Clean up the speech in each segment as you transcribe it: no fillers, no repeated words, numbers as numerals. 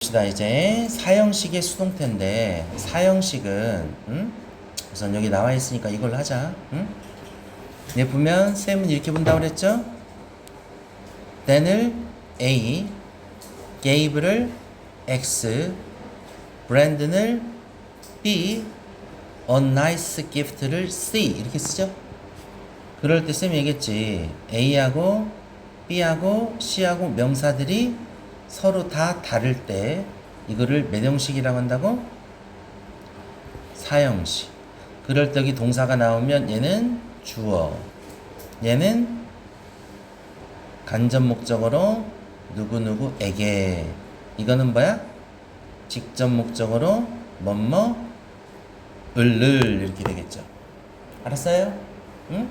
봅시다. 이제 사형식의 수동태인데 사형식은 우선 여기 나와 있으니까 이걸 하자. 얘 보면 쌤은 이렇게 본다고 그랬죠? then을 A, gave를 X, Brandon을 B, a nice gift를 C 이렇게 쓰죠? 그럴 때 쌤이 얘기했지. A하고 B하고 C하고 명사들이 서로 다 다를 때 이거를 몇 형식이라고 한다고? 사형식. 그럴 때 여기 동사가 나오면 얘는 주어, 얘는 간접 목적어로 누구누구에게, 이거는 뭐야? 직접 목적어로 뭐뭐 을을 이렇게 되겠죠. 알았어요? 응?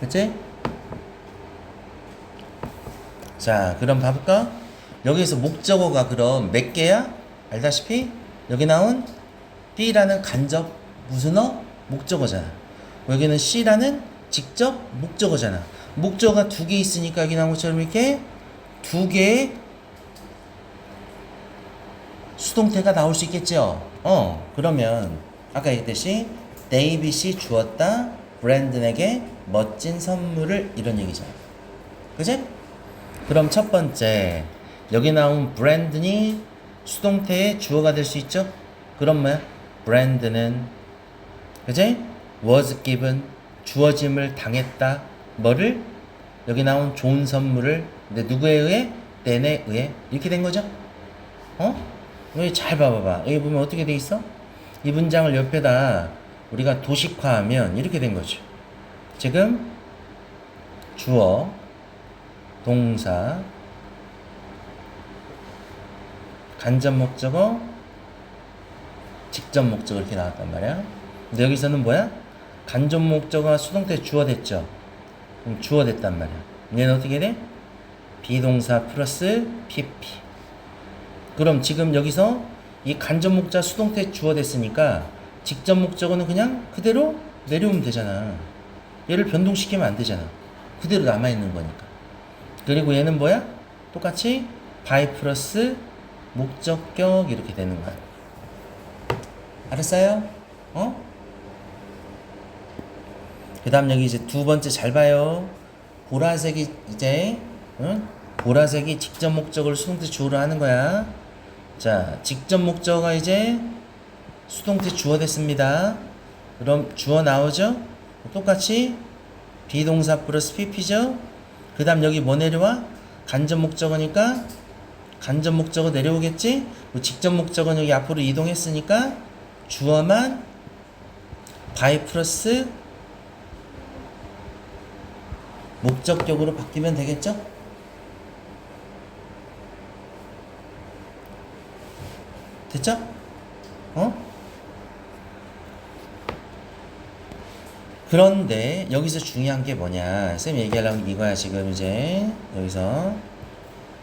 그치? 자, 그럼 봐볼까? 여기서 목적어가 그럼 몇 개야? 알다시피 여기 나온 B라는 간접 무슨 어? 목적어잖아. 여기는 C라는 직접 목적어잖아. 목적어가 두 개 있으니까 여기 나온 것처럼 이렇게 두 개의 수동태가 나올 수 있겠죠? 그러면 아까 얘기했듯이 데이빗이 주었다 브랜든에게 멋진 선물을, 이런 얘기잖아. 그치? 그럼 첫 번째 여기 나온 브랜든이 수동태의 주어가 될 수 있죠? 그럼 뭐야? 브랜든은, 그치? was given, 주어짐을 당했다. 뭐를? 여기 나온 좋은 선물을. 근데 누구에 의해? then에 의해. 이렇게 된 거죠? 여기 잘 봐봐봐. 여기 보면 어떻게 돼 있어? 이 문장을 옆에다 우리가 도식화하면 이렇게 된 거죠. 지금 주어, 동사, 간접 목적어, 직접 목적어 이렇게 나왔단 말이야. 근데 여기서는 뭐야? 간접 목적어가 수동태 주어 됐죠. 그럼 주어 됐단 말이야. 얘는 어떻게 돼? 비동사 플러스 pp. 그럼 지금 여기서 이 간접 목자 수동태 주어 됐으니까 직접 목적어는 그냥 그대로 내려오면 되잖아. 얘를 변동시키면 안 되잖아. 그대로 남아있는 거니까. 그리고 얘는 뭐야? 똑같이 by 플러스 목적격 이렇게 되는 거야. 알았어요? 그 다음 여기 이제 두 번째 잘 봐요. 보라색이 이제 보라색이 직접 목적을 수동태 주어로 하는 거야. 자, 직접 목적어가 이제 수동태 주어 됐습니다. 그럼 주어 나오죠? 똑같이 비동사 플러스 pp죠? 그 다음 여기 뭐 내려와? 간접 목적어니까 간접 목적어 내려오겠지? 직접 목적어는 여기 앞으로 이동했으니까 주어만 by 플러스 목적격으로 바뀌면 되겠죠? 됐죠? 그런데 여기서 중요한 게 뭐냐, 쌤이 얘기하려고 이거야. 지금 이제 여기서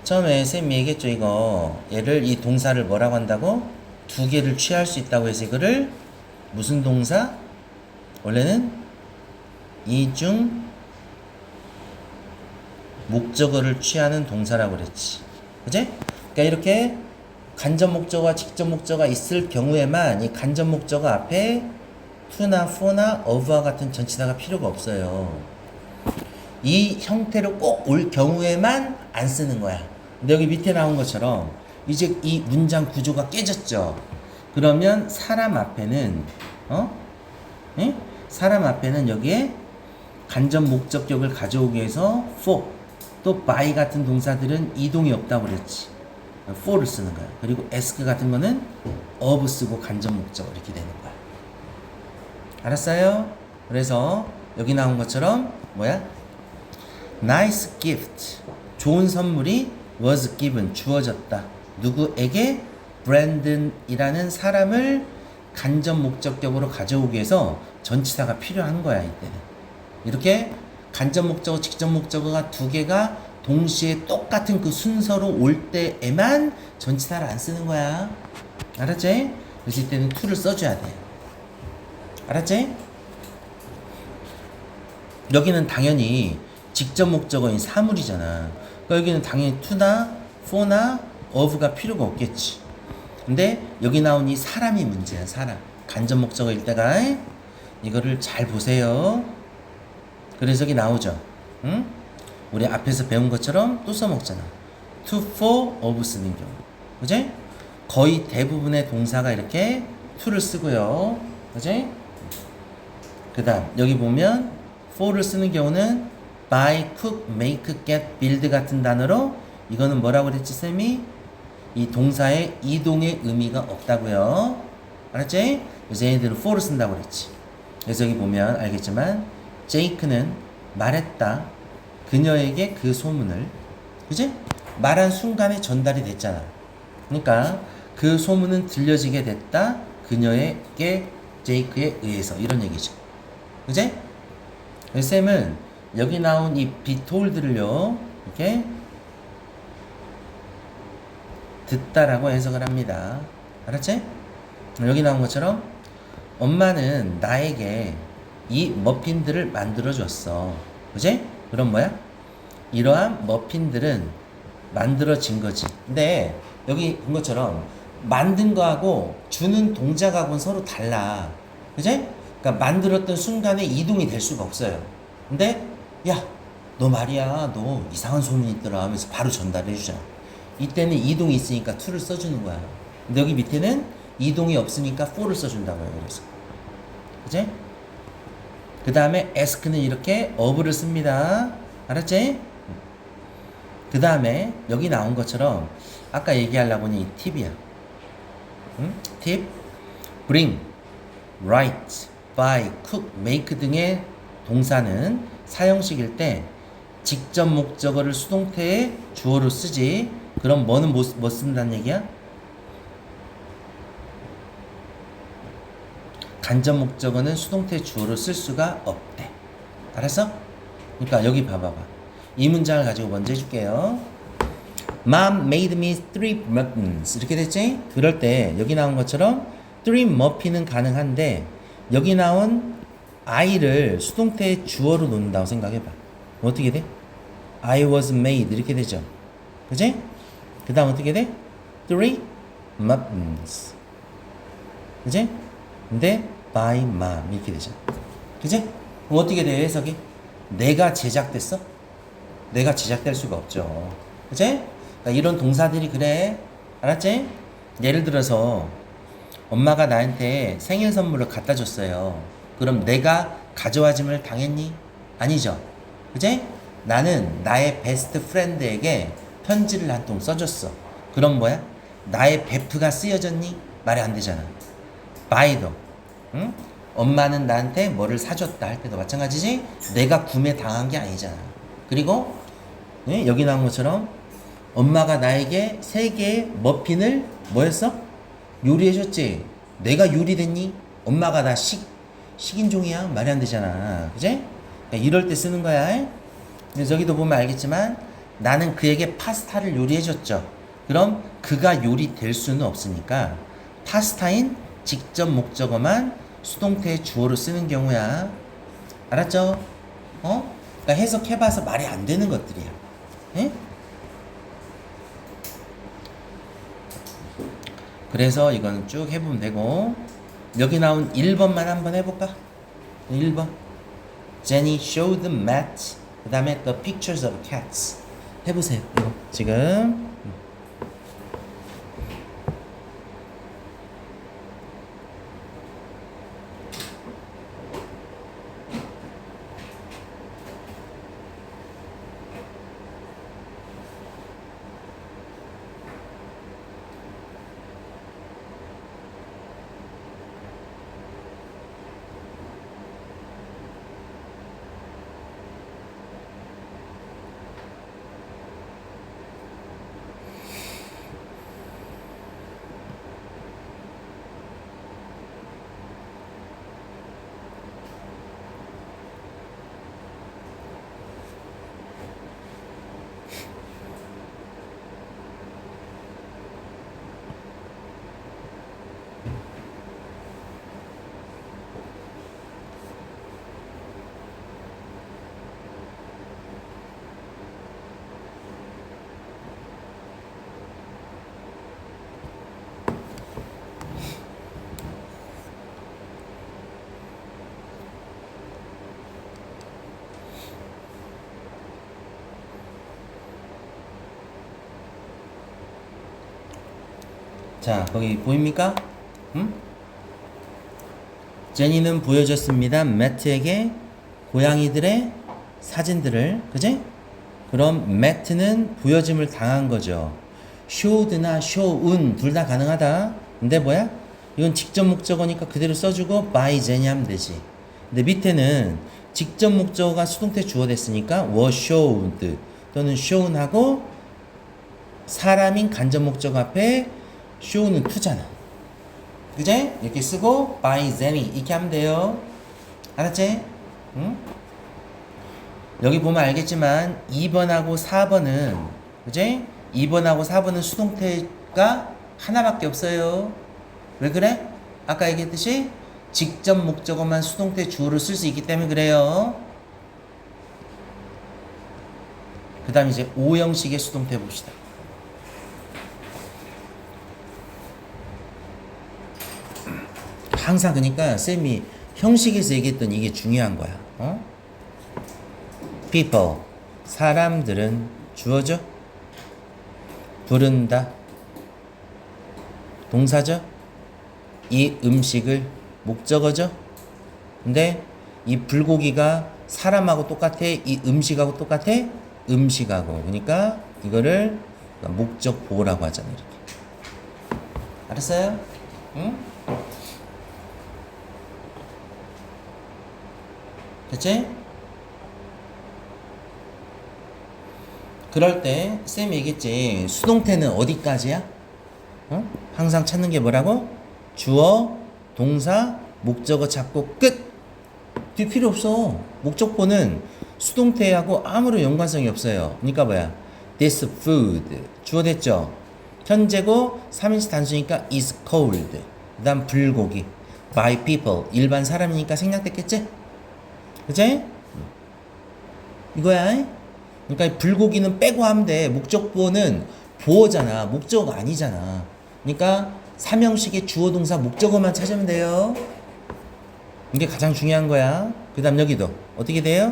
처음에 쌤이 얘기했죠. 이거 얘를, 이 동사를 뭐라고 한다고? 두 개를 취할 수 있다고 해서 이거를 무슨 동사? 원래는 이중 목적어를 취하는 동사라고 그랬지. 그치? 그러니까 이렇게 간접 목적어와 직접 목적어가 있을 경우에만 이 간접 목적어 앞에 to나 for나 of와 같은 전치사가 필요가 없어요. 이 형태로 꼭 올 경우에만 안 쓰는 거야. 근데 여기 밑에 나온 것처럼 이제 이 문장 구조가 깨졌죠. 그러면 사람 앞에는 예? 사람 앞에는 여기에 간접 목적격을 가져오기 위해서 for 또 by 같은 동사들은 이동이 없다고 그랬지. for를 쓰는 거야. 그리고 ask 같은 거는 of 쓰고 간접 목적 이렇게 되는 거야. 알았어요? 그래서 여기 나온 것처럼 뭐야? nice gift, 좋은 선물이 was given, 주어졌다. 누구에게? 브랜든이라는 사람을 간접 목적격으로 가져오기 위해서 전치사가 필요한 거야. 이때는 이렇게 간접 목적어, 직접 목적어가 두 개가 동시에 똑같은 그 순서로 올 때에만 전치사를 안 쓰는 거야. 알았지? 그래서 이때는 to를 써줘야 돼. 알았지? 여기는 당연히 직접 목적어인 사물이잖아. 그러니까 여기는 당연히 to나 for나 of가 필요가 없겠지. 근데 여기 나온 이 사람이 문제야. 사람. 간접 목적어일 때가 이거를 잘 보세요. 그래서 여기 나오죠. 응? 우리 앞에서 배운 것처럼 또 써먹잖아. to, for, of 쓰는 경우. 그지? 거의 대부분의 동사가 이렇게 to를 쓰고요. 그지? 그 다음 여기 보면 for를 쓰는 경우는 buy, cook, make, get, build 같은 단어로 이거는 뭐라고 그랬지 쌤이? 이 동사의 이동의 의미가 없다고요. 알았지? 그래서 얘네들은 for를 쓴다고 그랬지. 그래서 여기 보면 알겠지만 제이크는 말했다. 그녀에게 그 소문을. 그지? 말한 순간에 전달이 됐잖아. 그러니까 그 소문은 들려지게 됐다. 그녀에게 제이크에 의해서 이런 얘기죠. 그지? 쌤은 여기 나온 이 be told를요 이렇게 듣다라고 해석을 합니다. 알았지? 여기 나온 것처럼 엄마는 나에게 이 머핀들을 만들어 줬어. 그지? 그럼 뭐야? 이러한 머핀들은 만들어진 거지. 근데 여기 본 것처럼 만든 거하고 주는 동작하고는 서로 달라. 그지? 그러니까 만들었던 순간에 이동이 될 수가 없어요. 근데 야, 너 말이야, 너 이상한 소문이 있더라 하면서 바로 전달해 주잖아. 이때는 이동이 있으니까 to를 써주는 거야. 근데 여기 밑에는 이동이 없으니까 for를 써준다고요. 그래서 그지? 그 다음에 ask는 이렇게 of를 씁니다. 알았지? 그 다음에 여기 나온 것처럼 아까 얘기하려고 하니 팁이야. 응? 팁 bring, write, buy, cook, make 등의 동사는 사형식일 때 직접 목적어를 수동태의 주어로 쓰지. 그럼 뭐는 뭐 쓴다는 얘기야? 간접 목적어는 수동태 주어로 쓸 수가 없대. 알았어? 그러니까 여기 봐봐봐. 이 문장을 가지고 먼저 해줄게요. Mom made me 3 muffins. 이렇게 됐지? 그럴 때 여기 나온 것처럼 3 muffin은 가능한데 여기 나온 I를 수동태의 주어로 놓는다고 생각해봐. 어떻게 돼? I was made 이렇게 되죠. 그지? 그 다음 어떻게 돼? 3 muffins. 그지? 근데 by mom 이렇게 되죠. 그지? 그럼 어떻게 돼요 해석이? 내가 제작됐어? 내가 제작될 수가 없죠. 그지? 그러니까 이런 동사들이 그래. 알았지? 예를 들어서 엄마가 나한테 생일 선물을 갖다 줬어요. 그럼 내가 가져와짐을 당했니? 아니죠. 그지? 나는 나의 베스트 프렌드에게 편지를 한 통 써줬어. 그럼 뭐야? 나의 베프가 쓰여졌니? 말이 안 되잖아. 바이도. 응? 엄마는 나한테 뭐를 사줬다 할 때도 마찬가지지? 내가 구매 당한 게 아니잖아. 그리고 여기 나온 것처럼 엄마가 나에게 3개의 머핀을 뭐였어? 요리해줬지? 내가 요리됐니? 엄마가 나 식인종이야? 말이 안 되잖아. 그지? 그러니까 이럴 때 쓰는 거야. 그래서 여기도 보면 알겠지만 나는 그에게 파스타를 요리해줬죠. 그럼 그가 요리될 수는 없으니까 파스타인 직접 목적어만 수동태의 주어로 쓰는 경우야. 알았죠? 그러니까 해석해봐서 말이 안 되는 것들이야. 에? 그래서 이거는 쭉 해보면 되고 여기 나온 1번만 한번 해볼까? 1번 Jenny showed Matt 그 다음에 the pictures of cats 해보세요. 이거 지금 자, 거기 보입니까? 응? 제니는 보여줬습니다. 매트에게 고양이들의 사진들을. 그지? 그럼 매트는 보여짐을 당한 거죠. showed나 shown 둘 다 가능하다. 근데 뭐야? 이건 직접 목적어니까 그대로 써주고 by 제니 하면 되지. 근데 밑에는 직접 목적어가 수동태 주어 됐으니까 was showed 또는 shown 하고 사람인 간접 목적어 앞에 show는 to잖아. 그제? 이렇게 쓰고 by Zenny 이렇게 하면 돼요. 알았지? 응? 여기 보면 알겠지만 2번하고 4번은 그제? 2번하고 4번은 수동태가 하나밖에 없어요. 왜 그래? 아까 얘기했듯이 직접 목적어만 수동태 주어로 쓸 수 있기 때문에 그래요. 그 다음 이제 O형식의 수동태 봅시다. 항상 그러니까 쌤이 형식에서 얘기했던 이게 중요한 거야. 어? people 사람들은 주어죠. 부른다 동사죠. 이 음식을 목적어죠. 근데 이 불고기가 사람하고 똑같아? 이 음식하고 똑같아? 음식하고. 그러니까 이거를 목적 보호라고 하잖아. 이렇게. 알았어요? 응? 됐지? 그럴 때 쌤이 얘기했지. 수동태는 어디까지야? 어? 항상 찾는 게 뭐라고? 주어, 동사, 목적어 찾고 끝! 뒤 필요 없어. 목적보는 수동태하고 아무런 연관성이 없어요. 그러니까 뭐야? This food 주어 됐죠? 현재고 3인칭 단수니까 is cold. 그 다음 불고기 by people 일반 사람이니까 생략됐겠지? 그치? 이거야. 그러니까 불고기는 빼고 하면 돼. 목적보는 보어잖아. 목적어가 아니잖아. 그러니까 삼형식의 주어 동사 목적어만 찾으면 돼요. 이게 가장 중요한 거야. 그 다음 여기도 어떻게 돼요?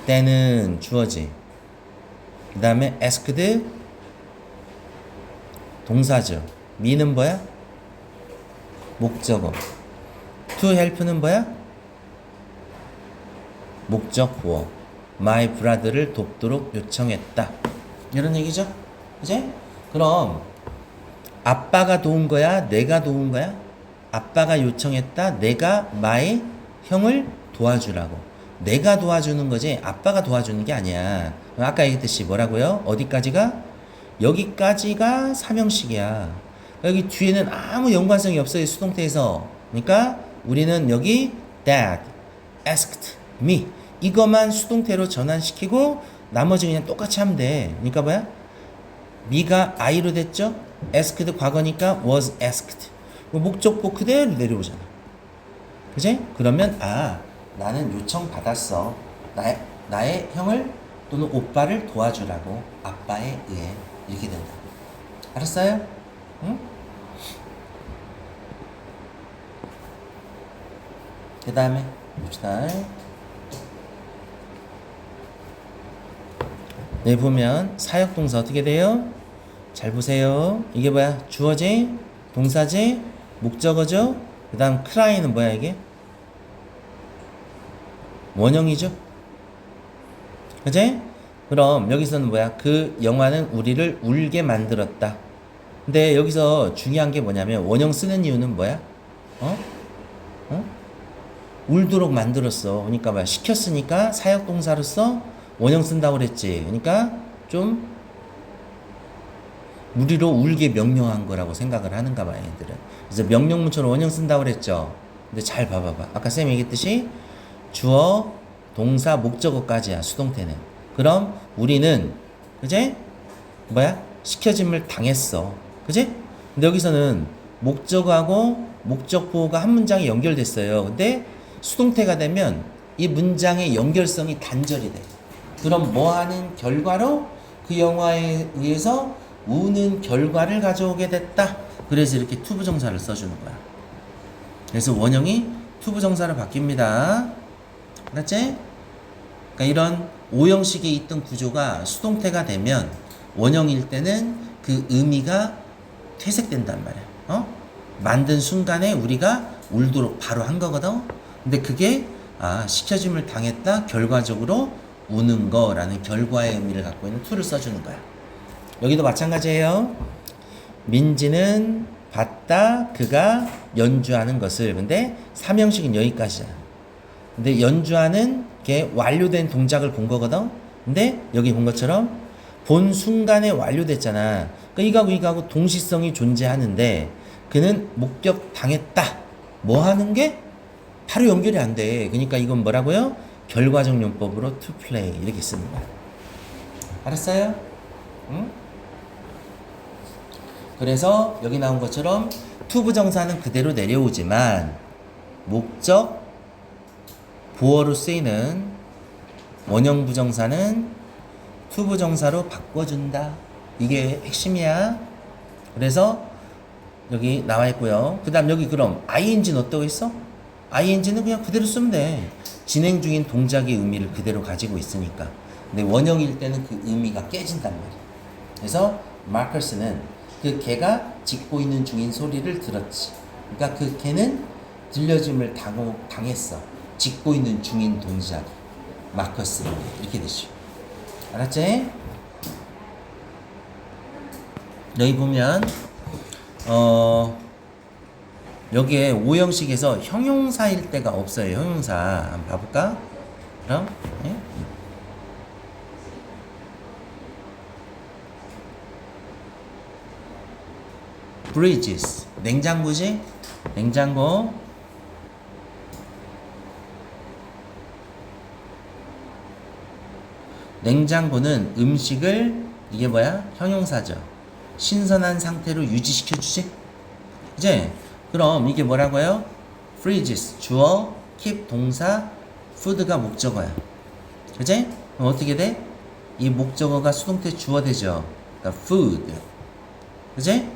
때는 주어지. 그 다음에 asked 동사죠. me는 뭐야? 목적어. to help는 뭐야? 목적 보어. my brother를 돕도록 요청했다. 이런 얘기죠. 그치? 그럼 아빠가 도운 거야? 내가 도운 거야? 아빠가 요청했다. 내가 my 형을 도와주라고. 내가 도와주는 거지 아빠가 도와주는 게 아니야. 아까 얘기했듯이 뭐라고요? 어디까지가? 여기까지가 삼형식이야. 여기 뒤에는 아무 연관성이 없어요. 수동태에서. 그러니까 우리는 여기 dad asked me 이것만 수동태로 전환시키고 나머지 그냥 똑같이 하면 돼. 그러니까 뭐야? me가 I로 됐죠? asked 과거니까 was asked. 목적보 그대로 내려오잖아. 그치? 그러면 나는 요청받았어. 나의 형을 또는 오빠를 도와주라고 아빠에 의해 이렇게 된다. 알았어요? 응? 그 다음에 봅시다. 네, 보면 사역동사 어떻게 돼요? 잘 보세요. 이게 뭐야? 주어지, 동사지, 목적어죠. 그 다음 cry는 뭐야 이게? 원형이죠. 그치? 그럼 여기서는 뭐야? 그 영화는 우리를 울게 만들었다. 근데 여기서 중요한 게 뭐냐면 원형 쓰는 이유는 뭐야? 울도록 만들었어. 그러니까 뭐야? 시켰으니까 사역동사로서 원형 쓴다고 그랬지. 그러니까 좀 우리로 울게 명령한 거라고 생각을 하는가 봐, 얘들은. 그래서 명령문처럼 원형 쓴다고 그랬죠. 근데 잘 봐봐봐. 아까 쌤이 얘기했듯이 주어, 동사, 목적어까지야, 수동태는. 그럼 우리는, 그제? 뭐야? 시켜짐을 당했어. 그제? 근데 여기서는 목적어하고 목적보호가 한 문장에 연결됐어요. 근데 수동태가 되면 이 문장의 연결성이 단절이 돼. 그럼 뭐 하는 결과로 그 영화에 의해서 우는 결과를 가져오게 됐다. 그래서 이렇게 투부정사를 써주는 거야. 그래서 원형이 투부정사로 바뀝니다. 알았지? 그러니까 이런 오형식에 있던 구조가 수동태가 되면 원형일 때는 그 의미가 퇴색된단 말이야. 만든 순간에 우리가 울도록 바로 한 거거든. 근데 그게 시켜짐을 당했다 결과적으로 우는 거라는 결과의 의미를 갖고 있는 to를 써주는 거야. 여기도 마찬가지예요. 민지는 봤다 그가 연주하는 것을. 근데 삼형식은 여기까지야. 근데 연주하는 게 완료된 동작을 본 거거든. 근데 여기 본 것처럼 본 순간에 완료됐잖아. 그러니까 이거하고 동시성이 존재하는데 그는 목격 당했다. 뭐 하는 게 바로 연결이 안 돼. 그러니까 이건 뭐라고요? 결과적 용법으로 to play 이렇게 쓰는 거야. 알았어요? 응? 그래서 여기 나온 것처럼 to 부정사는 그대로 내려오지만 목적 보어로 쓰이는 원형 부정사는 to 부정사로 바꿔준다. 이게 핵심이야. 그래서 여기 나와 있고요. 그 다음 여기 그럼 ing는 어떠고 있어? ing는 그냥 그대로 쓰면 돼. 진행 중인 동작의 의미를 그대로 가지고 있으니까. 근데 원형일 때는 그 의미가 깨진단 말이야. 그래서 마커스는 그 개가 짖고 있는 중인 소리를 들었지. 그러니까 그 개는 들려짐을 당했어. 짖고 있는 중인 동작. 마커스 이렇게 되죠. 알았지? 여기 보면 여기에 오형식에서 형용사일 때가 없어요. 형용사 한번 봐볼까? 그럼 bridges 냉장고지? 냉장고. 냉장고는 음식을 이게 뭐야? 형용사죠. 신선한 상태로 유지시켜주지? 이제 그럼 이게 뭐라고요? freezes 주어, keep 동사, food가 목적어야. 그치? 그럼 어떻게 돼? 이 목적어가 수동태 주어 되죠. 그러니까 food. 그치?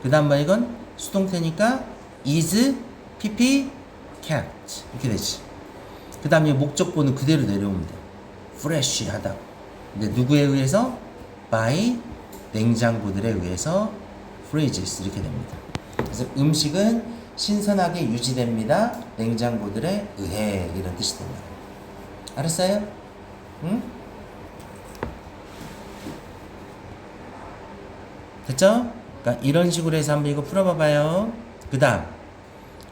그 다음 뭐 이건 수동태니까 is, pp, kept 이렇게 되지. 그 다음에 목적보는 그대로 내려오면 돼. fresh 하다. 근데 누구에 의해서? by 냉장고들에 의해서 freezes 이렇게 됩니다. 그래서 음식은 신선하게 유지됩니다. 냉장고들에 의해 이런 뜻이 됩니다. 알았어요? 응? 됐죠? 그러니까 이런 식으로 해서 한번 이거 풀어봐봐요. 그 다음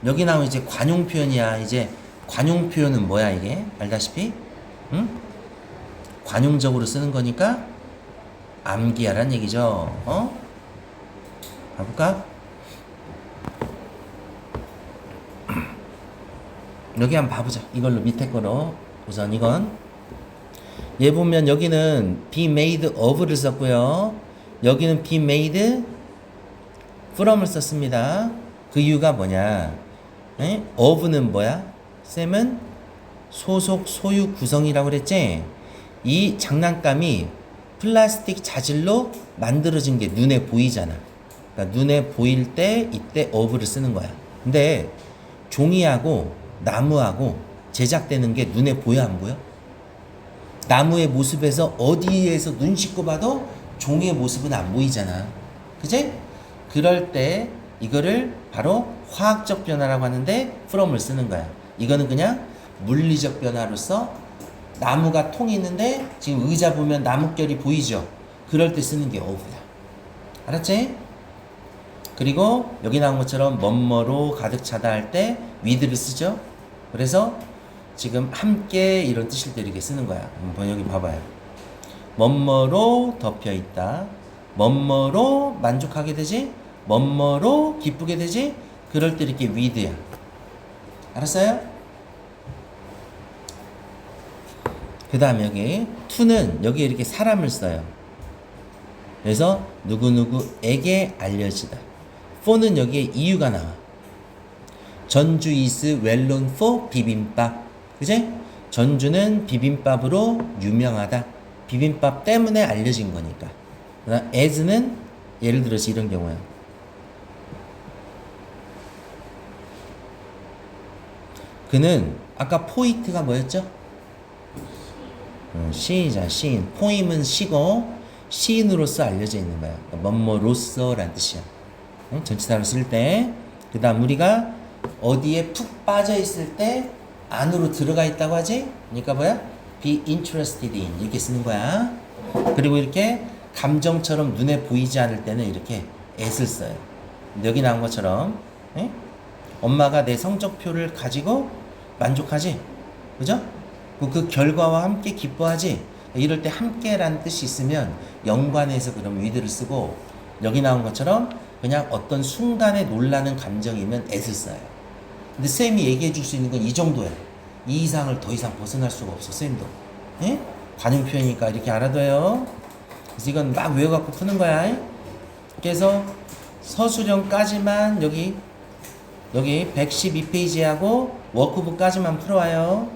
여기 나오면 이제 관용 표현이야. 이제 관용 표현은 뭐야 이게? 알다시피 응? 관용적으로 쓰는 거니까 암기하란 얘기죠. 봐볼까? 여기 한번 봐보자. 이걸로 밑에 거로 우선 이건 얘 보면 여기는 be made of를 썼고요. 여기는 be made from을 썼습니다. 그 이유가 뭐냐? of는 뭐야? 쌤은 소속 소유 구성이라고 그랬지? 이 장난감이 플라스틱 자질로 만들어진 게 눈에 보이잖아. 그러니까 눈에 보일 때 이때 of를 쓰는 거야. 근데 종이하고 나무하고 제작되는 게 눈에 보여 안 보여? 나무의 모습에서 어디에서 눈 씻고 봐도 종이의 모습은 안 보이잖아. 그치? 그럴 때 이거를 바로 화학적 변화라고 하는데 from을 쓰는 거야. 이거는 그냥 물리적 변화로서 나무가 통이 있는데 지금 의자 보면 나뭇결이 보이죠? 그럴 때 쓰는 게 of야. 알았지? 그리고 여기 나온 것처럼 뭐뭐로 가득 차다 할 때 with를 쓰죠? 그래서 지금 함께 이런 뜻일 때 이렇게 쓰는 거야. 한번 여기 봐봐요. 뭐뭐로 덮여 있다. 뭐뭐로 만족하게 되지? 뭐뭐로 기쁘게 되지? 그럴 때 이렇게 with야. 알았어요? 그 다음 여기 to는 여기 이렇게 사람을 써요. 그래서 누구누구에게 알려지다. for는 여기에 이유가 나와. 전주 is well known for 비빔밥. 그치? 전주는 비빔밥으로 유명하다. 비빔밥 때문에 알려진 거니까. 그 다음 as는 예를 들어서 이런 경우야. 그는 아까 포이트가 뭐였죠? 시인이잖아. 시인. 포임은 시고 시인으로서 알려져 있는 거야. 그러니까 뭐뭐로서라는 뜻이야. 응? 전치사로 쓸 때. 그 다음 우리가 어디에 푹 빠져 있을 때 안으로 들어가 있다고 하지? 그러니까 뭐야? be interested in 이렇게 쓰는 거야. 그리고 이렇게 감정처럼 눈에 보이지 않을 때는 이렇게 at을 써요. 여기 나온 것처럼 에? 엄마가 내 성적표를 가지고 만족하지? 그죠? 그 결과와 함께 기뻐하지? 이럴 때 함께라는 뜻이 있으면 연관해서 그럼 with를 쓰고 여기 나온 것처럼 그냥 어떤 순간에 놀라는 감정이면 at을 써요. 근데 쌤이 얘기해 줄 수 있는 건 이 정도야. 이 이상을 더 이상 벗어날 수가 없어, 쌤도. 예? 관용 표현이니까 이렇게 알아둬요. 그래서 이건 막 외워갖고 푸는 거야. 그래서 서술형까지만 여기 112페이지하고 워크북까지만 풀어와요.